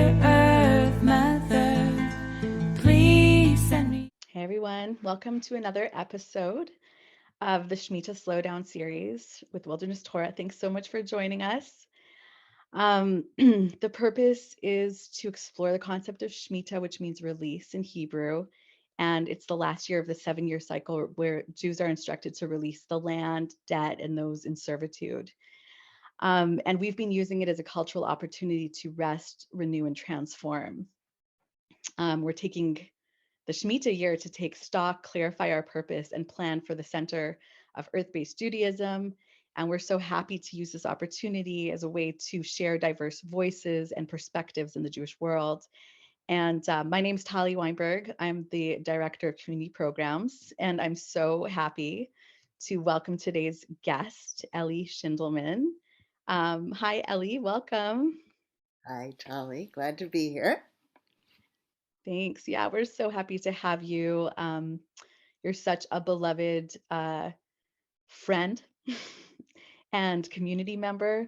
Dear Earth Mother, please send me. Hey everyone, welcome to another episode of the Shmita Slowdown series with Wilderness Torah. Thanks so much for joining us. The purpose is to explore the concept of Shmita, which means release in Hebrew. And it's the last year of the 7-year cycle where Jews are instructed to release the land, debt, and those in servitude. And we've been using it as a cultural opportunity to rest, renew, and transform. We're taking the Shmita Year to take stock, clarify our purpose, and plan for the center of Earth-based Judaism. And we're so happy to use this opportunity as a way to share diverse voices and perspectives in the Jewish world. And my name is Tali Weinberg. I'm the Director of Community Programs, and I'm so happy to welcome today's guest, Ellie Schindelman. Hi, Ellie. Welcome. Hi, Tali. Glad to be here. Thanks. Yeah, we're so happy to have you. You're such a beloved friend and community member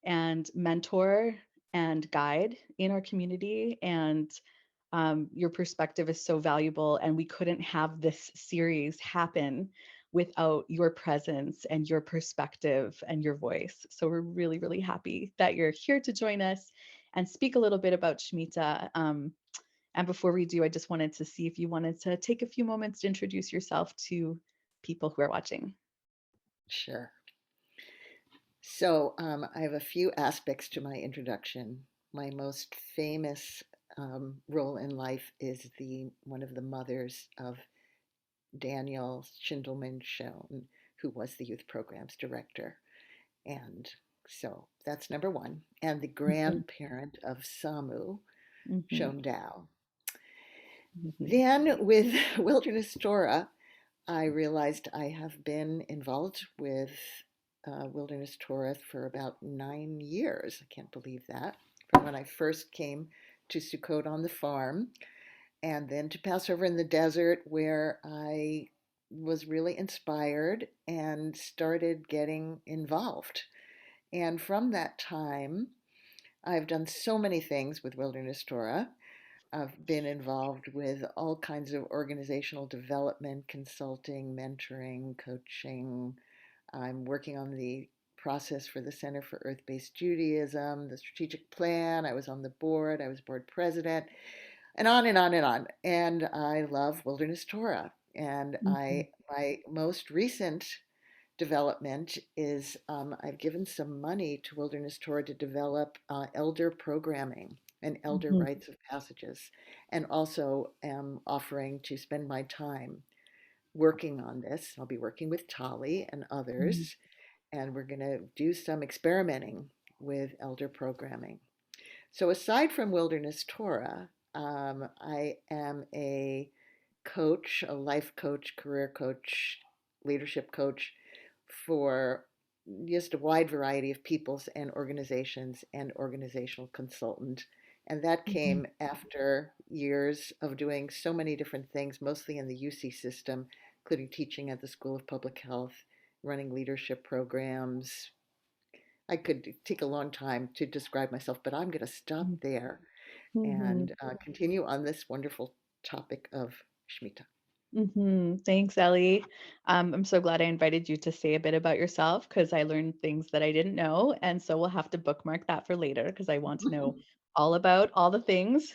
and mentor and guide in our community. And your perspective is so valuable. And we couldn't have this series happen without your presence and your perspective and your voice. So we're really, really happy that you're here to join us and speak a little bit about Shmita. And before we do, I just wanted to see if you wanted to take a few moments to introduce yourself to people who are watching. Sure. So I have a few aspects to my introduction. My most famous role in life is one of the mothers of Daniel Schindelman Schoen, who was the youth programs director. And so that's number one. And the Mhm, grandparent of Samu, mhm, Schoen Dow. mhm, Then with Wilderness Torah, I realized I have been involved with Wilderness Torah for about 9 years. I can't believe that. From when I first came to Sukkot on the farm, and then to Passover in the desert, where I was really inspired and started getting involved. And from that time, I've done so many things with Wilderness Torah. I've been involved with all kinds of organizational development, consulting, mentoring, coaching. I'm working on the process for the Center for Earth-Based Judaism, the strategic plan. I was on the board, I was board president, and on and on and on. And I love Wilderness Torah. And mhm, my most recent development is I've given some money to Wilderness Torah to develop elder programming and elder mhm, rites of passages, and also am offering to spend my time working on this. I'll be working with Tali and mhm, others, and we're going to do some experimenting with elder programming. So, aside from Wilderness Torah, I am a coach, a life coach, career coach, leadership coach for just a wide variety of peoples and organizations, and organizational consultant. And that mhm, came after years of doing so many different things, mostly in the UC system, including teaching at the School of Public Health, running leadership programs. I could take a long time to describe myself, but I'm going to stop there mhm, and continue on this wonderful topic of Shemitah. mhm. Thanks, Ellie. I'm so glad I invited you to say a bit about yourself because I learned things that I didn't know. And so we'll have to bookmark that for later because I want to know all about all the things.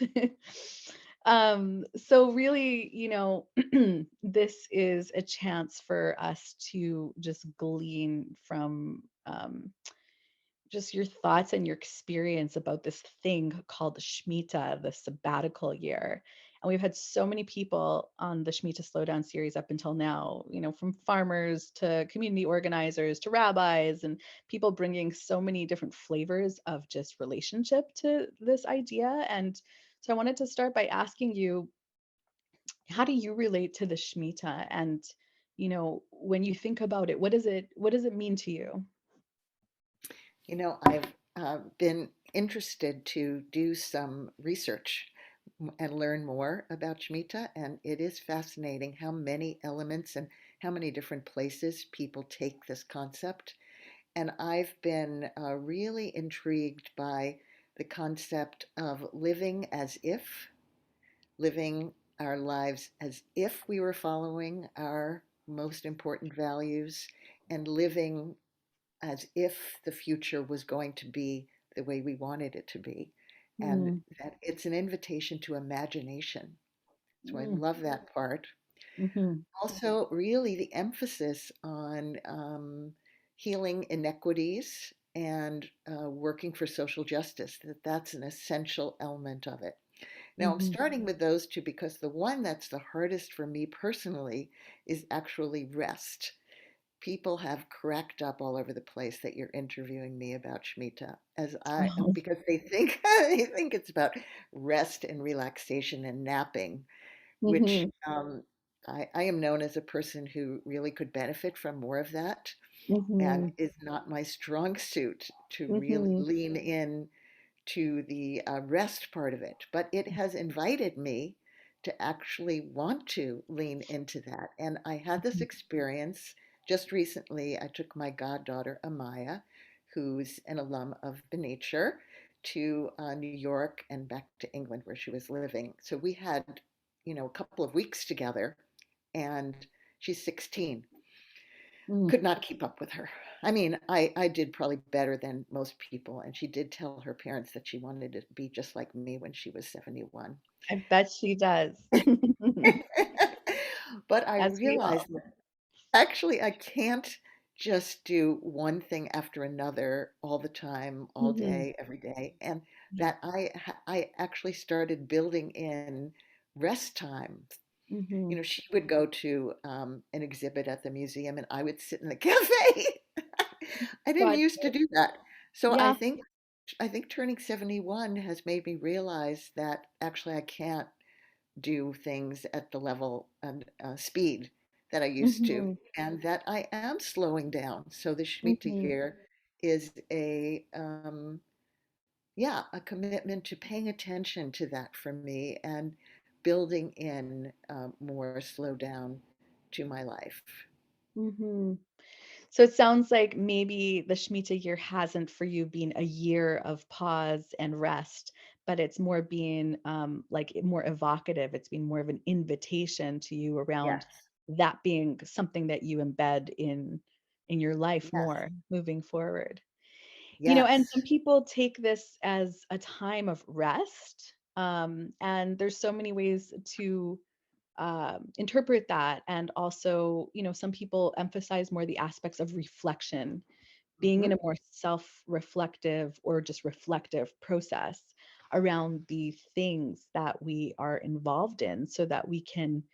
So really, this is a chance for us to just glean from just your thoughts and your experience about this thing called the Shmita, the sabbatical year. And we've had so many people on the Shmita Slowdown series up until now, from farmers to community organizers to rabbis and people bringing so many different flavors of just relationship to this idea. And so I wanted to start by asking you, how do you relate to the Shmita? And, when you think about it, what does it mean to you? I've been interested to do some research and learn more about Shemitah, and it is fascinating how many elements and how many different places people take this concept. And I've been really intrigued by the concept of living our lives as if we were following our most important values and living as if the future was going to be the way we wanted it to be. And Mm, that it's an invitation to imagination. So I mm, love that part. mhm, Also, really the emphasis on healing inequities and working for social justice, that's an essential element of it. Now, I'm mhm. starting with those two because the one that's the hardest for me personally is actually rest. People have cracked up all over the place that you're interviewing me about Shmita, as I because they think they think it's about rest and relaxation and napping, which Mhm, I am known as a person who really could benefit from more of that and mhm, is not my strong suit to really mhm, lean in to the rest part of it. But it has invited me to actually want to lean into that. And I had this mhm, experience just recently. I took my goddaughter, Amaya, who's an alum of Benicher, to New York and back to England where she was living. So we had, a couple of weeks together, and she's 16. mm. Could not keep up with her. I mean, I did probably better than most people, and she did tell her parents that she wanted to be just like me when she was 71. I bet she does. But I As we all. realized that actually I can't just do one thing after another all the time, all Mhm, day, every day, and yeah, that I actually started building in rest time. mhm. She would go to an exhibit at the museum, and I would sit in the cafe. I didn't Gotcha. used to do that. So I Yeah. think I think turning 71 has made me realize that actually I can't do things at the level and speed that I used to, Mhm, and that I am slowing down. So the Shmita mhm, Year is a commitment to paying attention to that for me and building in more slow down to my life. mhm. So it sounds like maybe the Shemitah year hasn't for you been a year of pause and rest, but it's more being like more evocative. It's been more of an invitation to you Yes, around that being something that you embed in your life yes, more moving forward. And yes, some people take this as a time of rest. And there's so many ways to interpret that. And also, some people emphasize more the aspects of reflection, being in hmm, a more self reflective or just reflective process around the things that we are involved in so that we can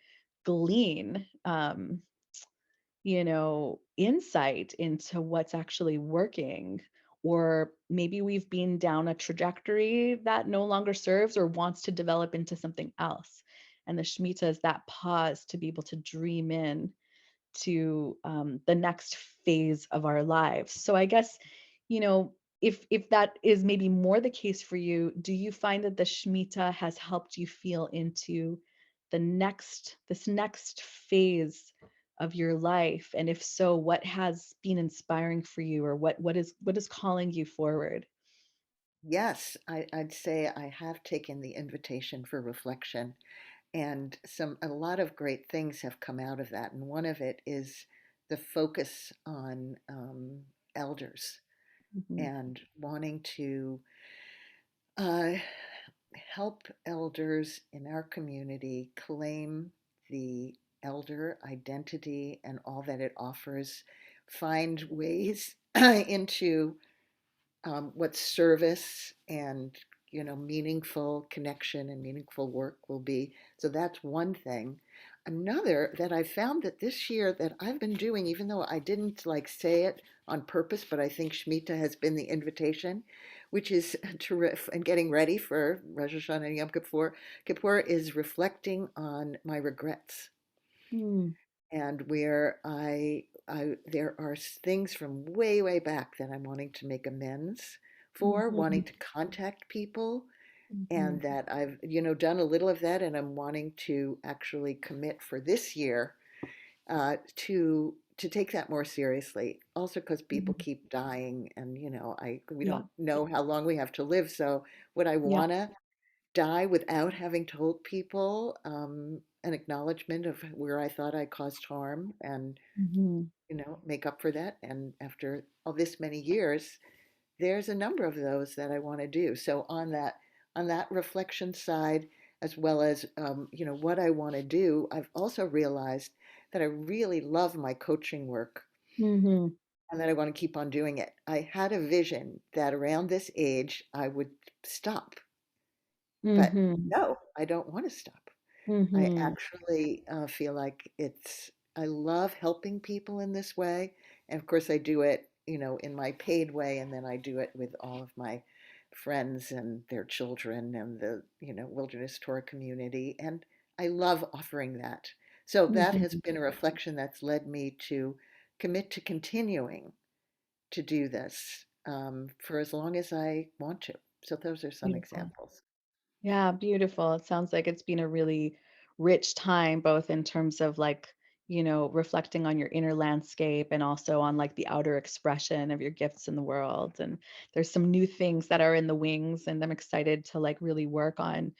glean insight into what's actually working. Or maybe we've been down a trajectory that no longer serves or wants to develop into something else. And the Shemitah is that pause to be able to dream in to the next phase of our lives. So I guess, if that is maybe more the case for you, do you find that the Shemitah has helped you feel into this next phase of your life? And if so, what has been inspiring for you, or what is calling you forward? yes. I'd say I have taken the invitation for reflection, and a lot of great things have come out of that. And one of it is the focus on elders Mhm, and wanting to uh, help elders in our community claim the elder identity and all that it offers, find ways into what service and meaningful connection and meaningful work will be. So that's one thing. Another that I found that this year that I've been doing, even though I didn't like say it on purpose, but I think Shmita has been the invitation, which is and getting ready for Rosh Hashanah and Yom Kippur. Kippur is reflecting on my regrets mm, and where there are things from way, way back that I'm wanting to make amends for, wanting mhm, to contact people, mhm, and that I've, done a little of that, and I'm wanting to actually commit for this year to to take that more seriously. Also, because people Mhm. keep dying, and we Yeah. don't know how long we have to live. So, would I Yeah. want to die without having told people an acknowledgement of where I thought I caused harm, and Mhm. make up for that? And after all this many years, there's a number of those that I want to do. So on that reflection side, as well as what I want to do, I've also realized that I really love my coaching work Mhm. and that I want to keep on doing it. I had a vision that around this age I would stop, but Mhm. no, I don't want to stop. I Mhm. actually feel like I love helping people in this way. And of course, I do it, in my paid way. And then I do it with all of my friends and their children and the, Wilderness Torah community. And I love offering that. So that has Mhm. been a reflection that's led me to commit to continuing to do this for as long as I want to. So those are some Beautiful. examples. Yeah, beautiful. It sounds like it's been a really rich time, both in terms of like, reflecting on your inner landscape and also on like the outer expression of your gifts in the world. And there's some new things that are in the wings, and I'm excited to like really work on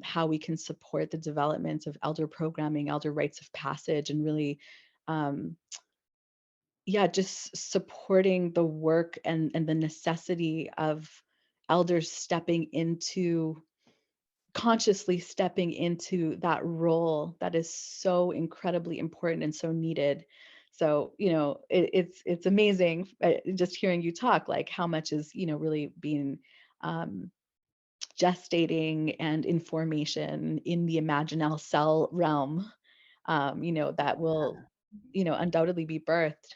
how we can support the development of elder programming, elder rites of passage, and really, um, yeah, just supporting the work and the necessity of elders stepping into consciously stepping into that role that is so incredibly important and so needed. So, it's amazing just hearing you talk, like how much is, really being um, gestating and information in the imaginal cell realm, that will, undoubtedly be birthed.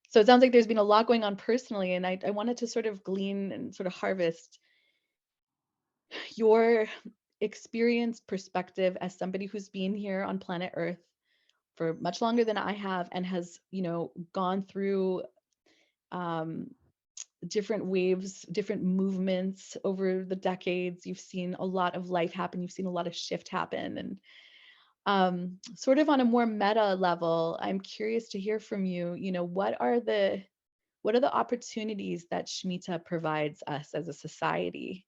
So it sounds like there's been a lot going on personally, and I wanted to sort of glean and sort of harvest your experience perspective as somebody who's been here on planet Earth for much longer than I have and has, gone through um, different waves, different movements over the decades. You've seen a lot of life happen. You've seen a lot of shift happen. And sort of on a more meta level, I'm curious to hear from you, what are the opportunities that Shmita provides us as a society?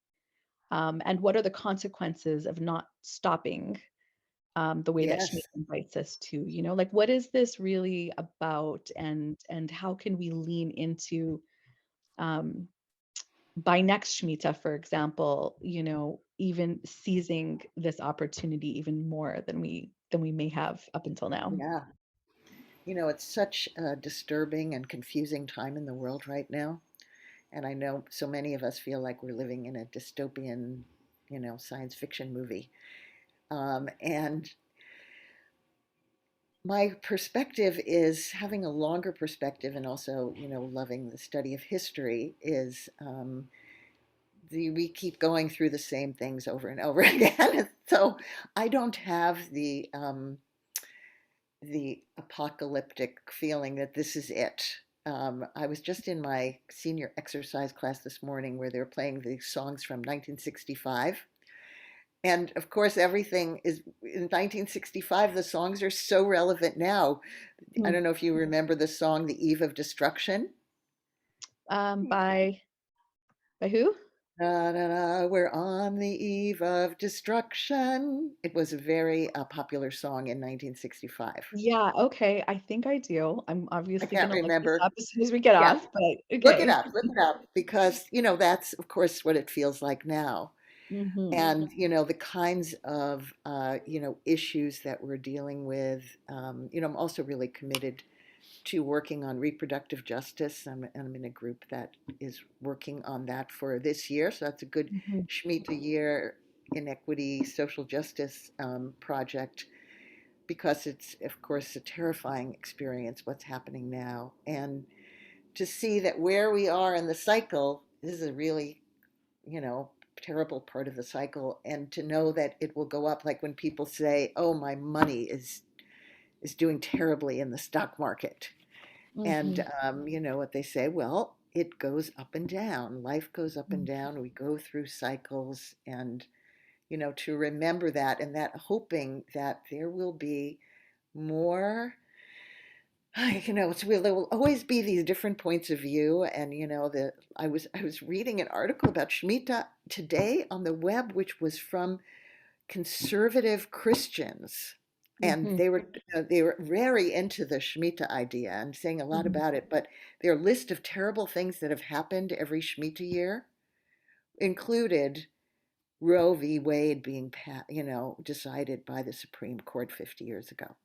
And what are the consequences of not stopping the way that Shmita Yes. invites us to? Like what is this really about, and how can we lean into um, by next Shmita, for example, even seizing this opportunity even more than we may have up until now. Yeah. It's such a disturbing and confusing time in the world right now. And I know so many of us feel like we're living in a dystopian, science fiction movie. And my perspective is having a longer perspective, and also, loving the study of history is we keep going through the same things over and over again. So I don't have the apocalyptic feeling that this is it. I was just in my senior exercise class this morning where they're playing these songs from 1965. And of course, everything is in 1965. The songs are so relevant now. I Hmm. don't know if you remember the song "The Eve of Destruction." By who? Da, da, da, we're on the eve of destruction. It was a very popular song in 1965. Yeah, okay. I think I do. I'm I obviously can't gonna look this remember. up as soon as we get Yeah, off, but okay. look it up, because that's of course what it feels like now. Mhm. And the kinds of issues that we're dealing with. I'm also really committed to working on reproductive justice. I'm in a group that is working on that for this year, so that's a good Mhm. Shmita Year inequity social justice project, because it's of course a terrifying experience what's happening now, and to see that where we are in the cycle, this is a really, you know, terrible part of the cycle, and to know that it will go up, like when people say, "Oh, my money is doing terribly in the stock market." And Mhm. you know what they say? Well, it goes up and down. Life goes up and down. We go through cycles, and to remember that, and that hoping that there will be more So there will always be these different points of view, and I was reading an article about Shmita today on the web, which was from conservative Christians, and Hmm. they were very into the Shmita idea and saying a lot Hmm. about it. But their list of terrible things that have happened every Shmita year included Roe v. Wade being decided by the Supreme Court 50 years ago,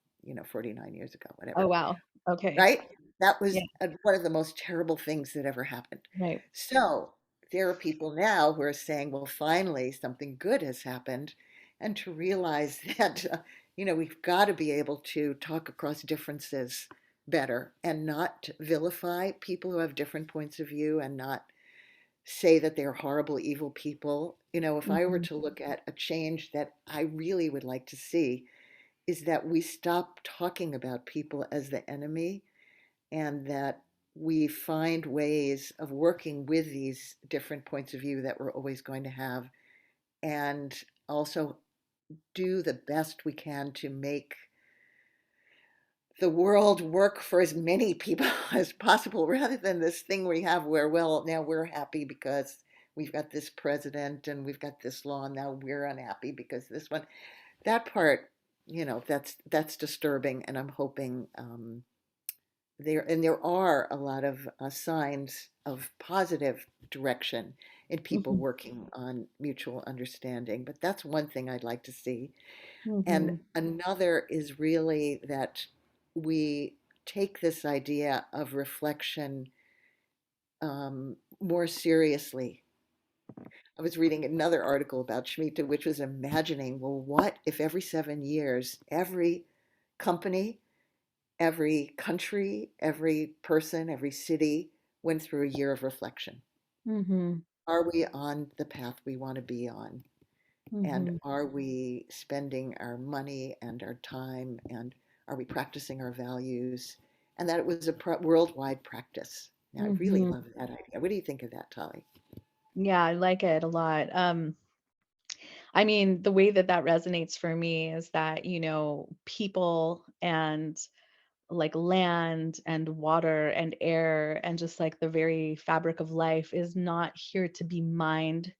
49 years ago, Oh, whatever, wow. Okay. right? That Yeah. was one of the most terrible things that ever happened. Right. So there are people now who are saying, well, finally, something good has happened. And to realize that, we've got to be able to talk across differences better and not vilify people who have different points of view and not say that they're horrible, evil people. If I were Hmm. to look at a change that I really would like to see, is that we stop talking about people as the enemy and that we find ways of working with these different points of view that we're always going to have, and also do the best we can to make the world work for as many people as possible, rather than this thing we have where, well, now we're happy because we've got this president and we've got this law, and now we're unhappy because this one. That part, that's disturbing, and I'm hoping there are a lot of signs of positive direction in people Hmm. working on mutual understanding. But that's one thing I'd like to see. And Hmm. another is really that we take this idea of reflection more seriously. I was reading another article about Shmita, which was imagining, well, what if every 7 years, every company, every country, every person, every city went through a year of reflection? Hmm. Are we on the path we want to be on? And Hmm. are we spending our money and our time, and are we practicing our values? And that it was a worldwide practice. Now, I really Hmm. love that idea. What do you think of that, Tali? Yeah, I like it a lot. I mean, the way that that resonates for me is that, people and like land and water and air and just like the very fabric of life is not here to be mined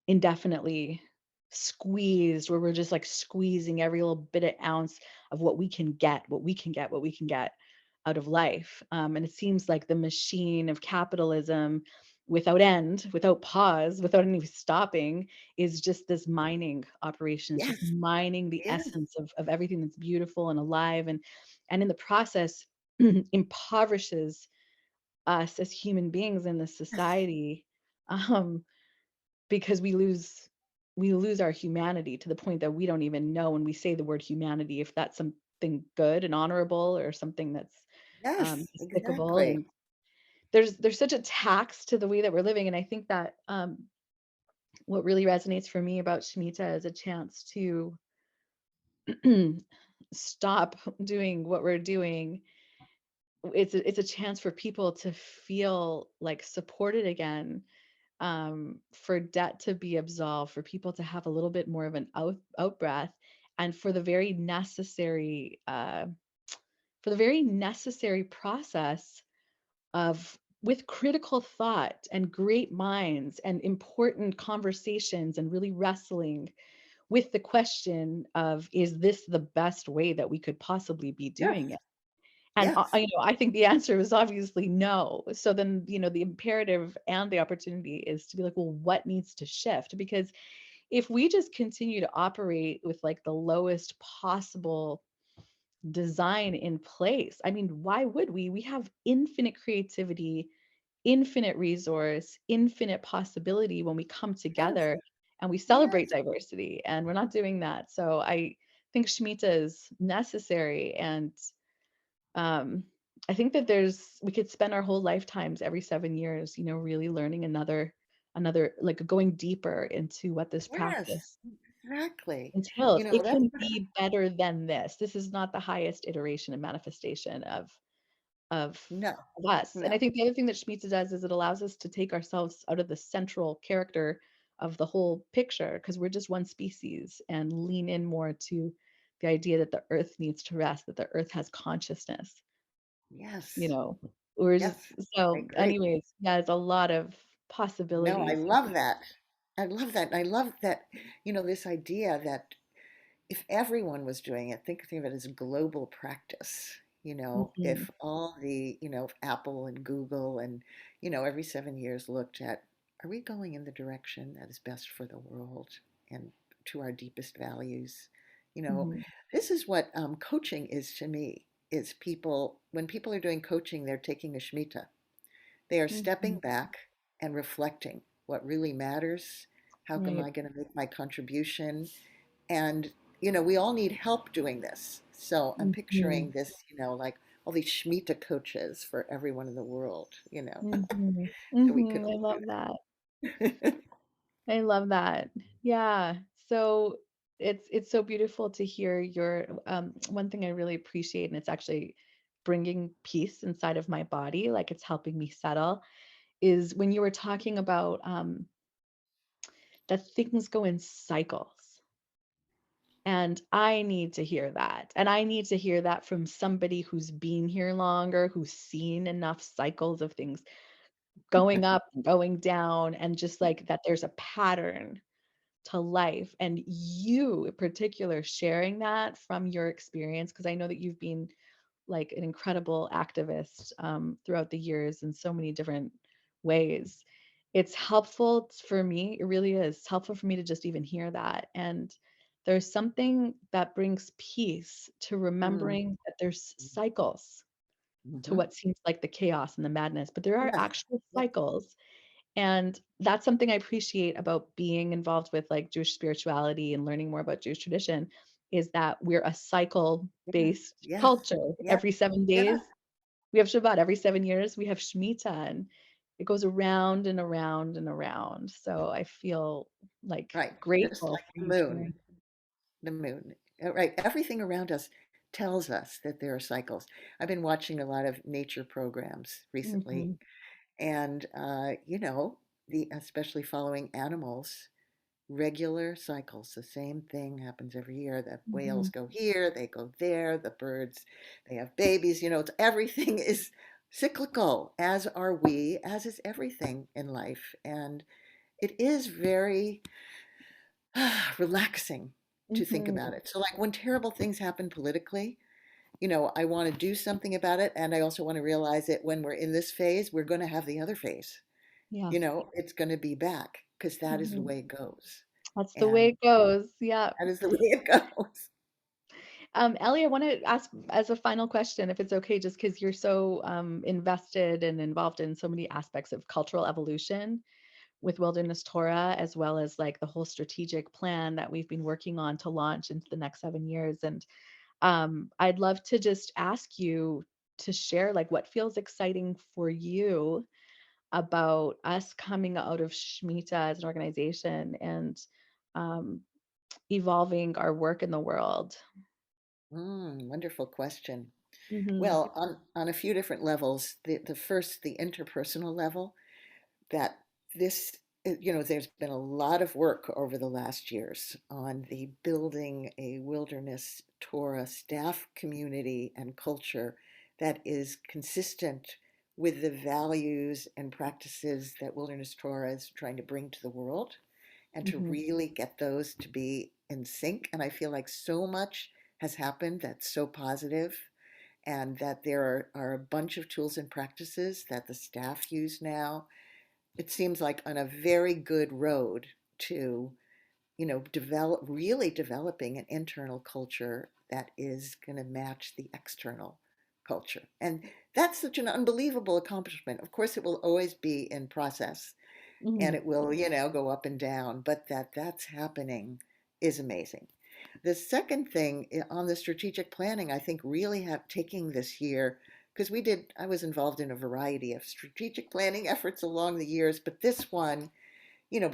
indefinitely, squeezed, where we're just like squeezing every little bit of ounce of what we can get, what we can get out of life. And it seems like the machine of capitalism, without end, without pause, without any stopping, is just this mining operation. It's just Yes, mining the yes, essence of everything that's beautiful and alive, and in the process impoverishes us as human beings in this yes, society. Um, because we lose our humanity to the point that we don't even know when we say the word humanity if that's something good and honorable or something that's yes, despicable. exactly. And there's such a tax to the way that we're living, and I think that what really resonates for me about Shemitah is a chance to stop doing what we're doing. It's a chance for people to feel like supported again, for debt to be absolved, for people to have a little bit more of an out breath, and for the very necessary process of, with critical thought and great minds and important conversations and really wrestling with the question of, is this the best way that we could possibly be Yes, doing it? And, yes, I think the answer is obviously no. So then, the imperative and the opportunity is to be like, well, what needs to shift? Because if we just continue to operate with like the lowest possible design in place, I mean, why would we? We have infinite creativity, infinite resource, infinite possibility when we come yes, together and we celebrate yes, diversity. And we're not doing that. So I think Shemitah is necessary, and um, I think that we could spend our whole lifetimes every 7 years, really learning another, like going deeper into what this yes, practice exactly. entails. It That's can what. be better than this. This is not the highest iteration and manifestation of No, of us. And I no. think the other thing that Shmita does is it allows us to take ourselves out of the central character of the whole picture, because we're just one species, and lean in more to the idea that the earth needs to rest, that the earth has consciousness. Yes. you know, we're Yes. just, I so agree. anyways, yeah, it's a lot of No, I possibilities. love that. I love that. And I love that, this idea that if everyone was doing it, think of it as a global practice. Hmm. If all if Apple and Google and, every 7 years looked at, are we going in the direction that is best for the world and to our deepest values? You know, Hmm. this is what coaching is to me, is when people are doing coaching, they're taking a Shemitah. They are stepping Hmm. back and reflecting what really matters. How am Right. I going to make my contribution? And, we all need help doing this. So I'm Hmm. picturing this, like all these Shemitah coaches for everyone in the world, Hmm. so we could Hmm. I all do love that. that. I love that. Yeah. So it's so beautiful to hear your one thing I really appreciate, and it's actually bringing peace inside of my body, like it's helping me settle, is when you were talking about that things go in cycles. And I need to hear that. And I need to hear that from somebody who's been here longer, who's seen enough cycles of things going up and going down, and just like that there's a pattern to life. And you, in particular, sharing that from your experience, because I know that you've been like an incredible activist throughout the years in so many different ways. It's helpful for me. It really is. It's helpful for me to just even hear that. And there's something that brings peace to Mm, remembering that there's cycles to mhm. what seems like the chaos and the madness, but there are Yes. actual Yes. cycles. And that's something I appreciate about being involved with like Jewish spirituality and learning more about Jewish tradition, is that we're a cycle Yes. based Yes. culture. Yes. Every 7 days, Yes. we have Shabbat. Every 7 years, we have Shemitah, and it goes around and around and around. So I feel like Right. Just grateful like for the you moon. sharing. The moon. Right. Everything around us tells us that there are cycles. I've been watching a lot of nature programs recently, Hmm. and especially following animals, regular cycles. The same thing happens every year. The Hmm. whales go here, they go there, the birds, they have babies. Everything is cyclical, as are we, as is everything in life. And it is very relaxing to think Hmm. about it. So, like when terrible things happen politically, I want to do something about it. And I also want to realize that when we're in this phase, we're going to have the other phase. Yeah. It's going to be back because that is the Hmm. way it goes. That's the way And it goes. Yeah. that is the way it goes. Ellie, I want to ask as a final question, if it's okay, just because you're so invested and involved in so many aspects of cultural evolution with Wilderness Torah, as well as like the whole strategic plan that we've been working on to launch into the next 7 years. And I'd love to just ask you to share like what feels exciting for you about us coming out of Shemitah as an organization and um, evolving our work in the world. Wonderful question. Hmm. Well, on a few different levels. The first, the interpersonal level, that this, there's been a lot of work over the last years on the building a Wilderness Torah staff community and culture that is consistent with the values and practices that Wilderness Torah is trying to bring to the world, and to Hmm. really get those to be in sync. And I feel like so much has happened that's so positive, and that there are a bunch of tools and practices that the staff use now. It seems like on a very good road to, really developing an internal culture that is going to match the external culture. And that's such an unbelievable accomplishment. Of course, it will always be in process, Hmm. and it will, go up and down, but that's happening is amazing. The second thing on the strategic planning, I think really have taking this year, because I was involved in a variety of strategic planning efforts along the years, but this one,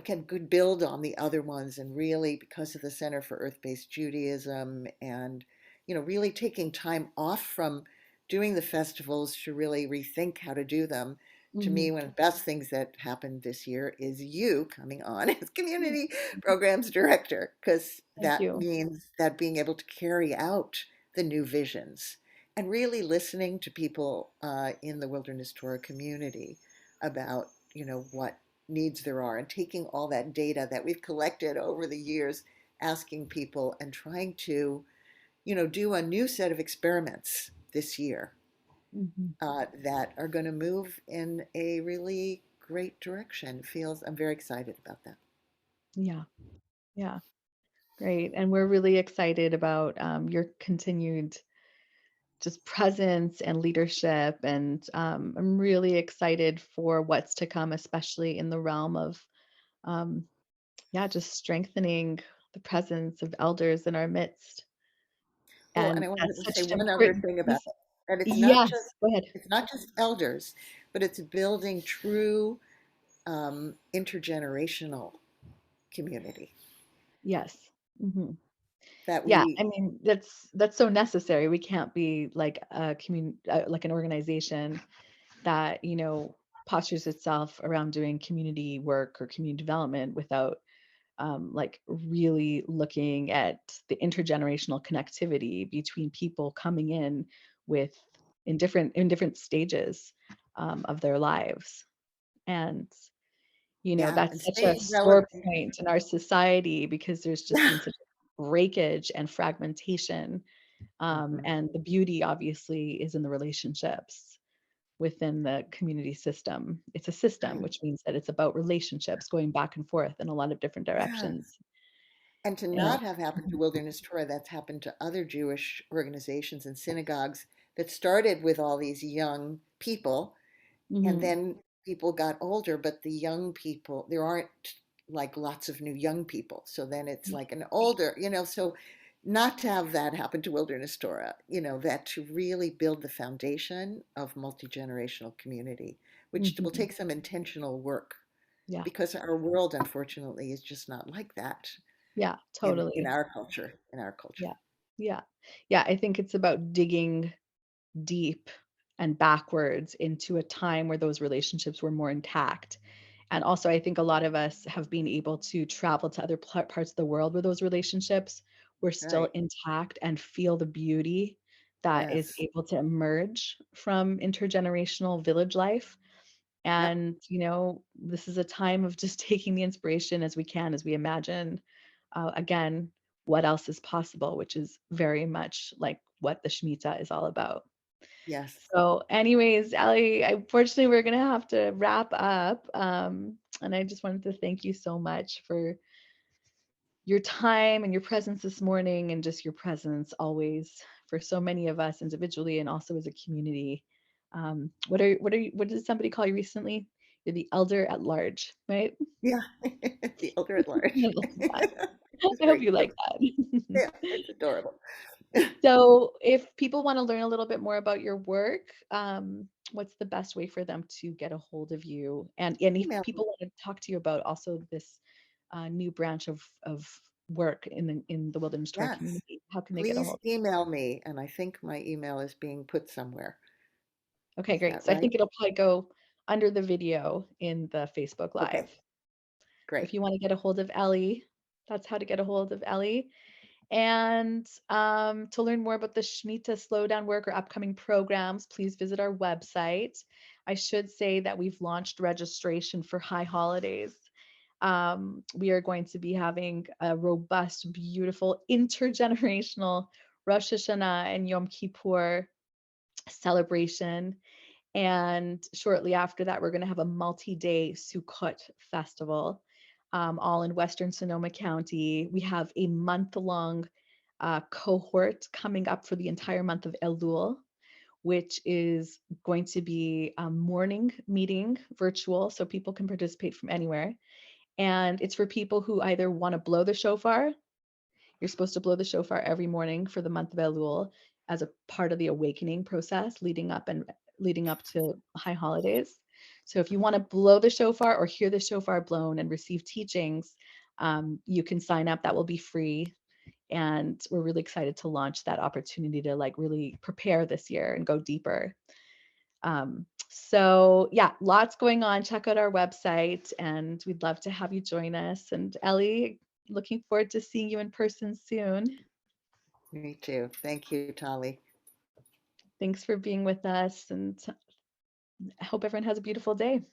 can good build on the other ones, and really because of the Center for Earth-Based Judaism, and, really taking time off from doing the festivals to really rethink how to do them. To Hmm. me, one of the best things that happened this year is you coming on as community programs director, because Thank that you. means that being able to carry out the new visions and really listening to people in the Wilderness Torah community about, what needs there are, and taking all that data that we've collected over the years, asking people and trying to, do a new set of experiments this year Mhm. that are going to move in a really great direction. I'm very excited about that. Yeah, yeah, great. And we're really excited about your continued just presence and leadership. And I'm really excited for what's to come, especially in the realm of, um, yeah, just strengthening the presence of elders in our midst. Well, and And I wanted that's to such say an one other important thing about piece. it. And Yes, go ahead. it's not just elders, but it's building true intergenerational community Yes. Hmm. that Yeah, I we, mean that's so necessary. We can't be like a like an organization that, postures itself around doing community work or community development without like really looking at the intergenerational connectivity between people coming in with in different stages of their lives. And yeah, and that's such a staying sore relevant. point in our society because there's just been such breakage and fragmentation. Mhm. And the beauty obviously is in the relationships within the community system. It's a system, Right. which means that it's about relationships going back and forth in a lot of different Yes. directions. And to And not have happened to Wilderness Torah, that's happened to other Jewish organizations and synagogues that started with all these young people, and mhm, then people got older, but the young people, there aren't like lots of new young people. So then it's like an older, so not to have that happen to Wilderness Torah, that to really build the foundation of multi-generational community, which will mhm, take some intentional work yeah, because our world, unfortunately, is just not like that yeah, in totally. our culture, in our culture. Yeah, yeah, yeah. I think it's about digging deep and backwards into a time where those relationships were more intact. And also, I think a lot of us have been able to travel to other parts of the world where those relationships were still Right. intact and feel the beauty that is Yes. able to emerge from intergenerational village life. Yep. And, this is a time of just taking the inspiration as we can, as we imagine, again, what else is possible, which is very much like what the Shemitah is all about. Yes. So, anyways, Ellie, unfortunately, we're gonna have to wrap up. And I just wanted to thank you so much for your time and your presence this morning, and just your presence always for so many of us individually and also as a community. What did somebody call you recently? You're the elder at large, right? Yeah. The elder at I large. love that. It's I hope great. you like that. Yeah, it's adorable. So, if people want to learn a little bit more about your work, what's the best way for them to get a hold of you? And if Email me. people want to talk to you about also this new branch of work in the Wilderness Torah Yes. community, how can they get a Please hold? email me, and I think my email is being put somewhere. Okay, Is great. that So I right? think it'll probably go under the video in the Facebook Live. Okay, great. If you want to get a hold of Ellie, that's how to get a hold of Ellie. And to learn more about the Shmita Slowdown work or upcoming programs, please visit our website. I should say that we've launched registration for High Holidays. We are going to be having a robust, beautiful, intergenerational Rosh Hashanah and Yom Kippur celebration. And shortly after that, we're going to have a multi-day Sukkot festival, all in Western Sonoma County. We have a month-long cohort coming up for the entire month of Elul, which is going to be a morning meeting virtual, so people can participate from anywhere. And it's for people who either want to blow the shofar. You're supposed to blow the shofar every morning for the month of Elul as a part of the awakening process leading up to high holidays. So if you want to blow the shofar or hear the shofar blown and receive teachings, you can sign up. That will be free. And we're really excited to launch that opportunity to like really prepare this year and go deeper. So yeah, lots going on. Check out our website and we'd love to have you join us. And Ellie, looking forward to seeing you in person soon. Me too. Thank you, Tali. Thanks for being with us, and I hope everyone has a beautiful day.